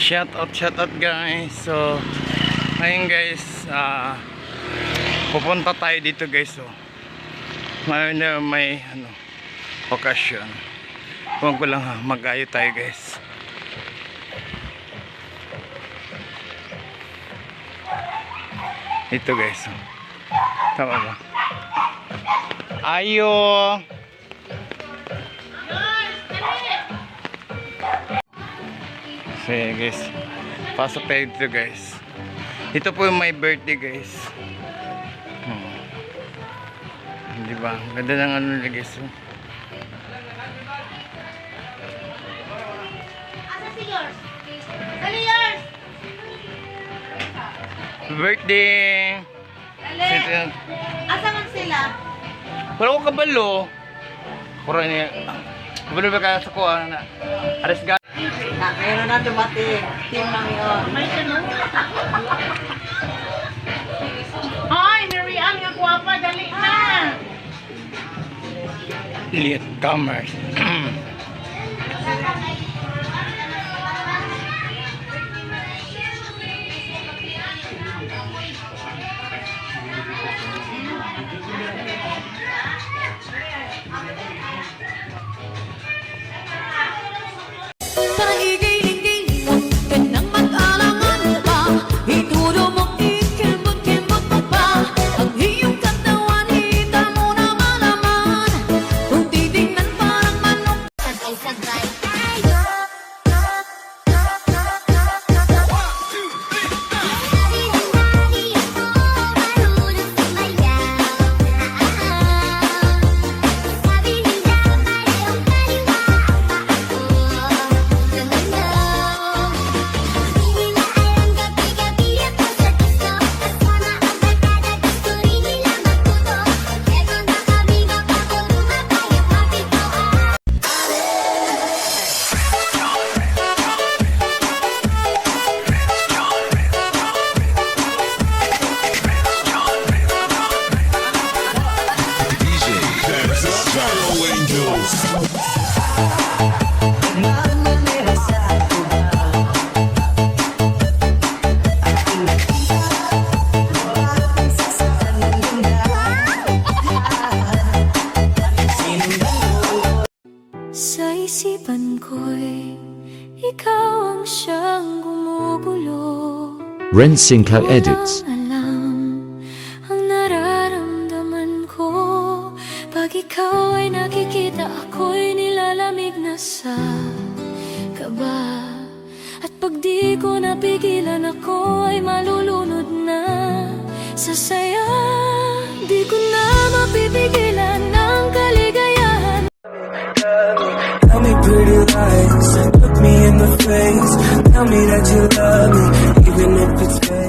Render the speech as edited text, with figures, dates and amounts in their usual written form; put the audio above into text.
Shout out guys. So ngayon guys, pupunta tayo dito guys. So ngayon na may okasyon. Huwag ko lang mag-ayo tayo guys. Ito guys. Tama ba? Ayo. So guys, pasok tayo dito guys. Ito po yung my birthday guys. Diba? Ganda ng ano guys. Birthday! Asa man sila? Wala ko kabalo. Pura niya. Kabalo ba kaya sa kuha na? Ares ga. Meron na dumating. Team lang yun. May sunod. Ay, Miriam, yung guwapa. Dali na. Liat commerce. Sa isipan ko'y ikaw ang siyang gumugulo. Rensinka Edits. Alam ang nararamdaman ko. Pag ikaw ay nakikita, ako'y nilalamig na sa kaba. At pag di ko napigilan, ako ay malulunod na sa saya. Di ko na mapipigilan ang kaligayahan. Tell me pretty lies, look me in the face. Tell me that you love me, even if it's fake.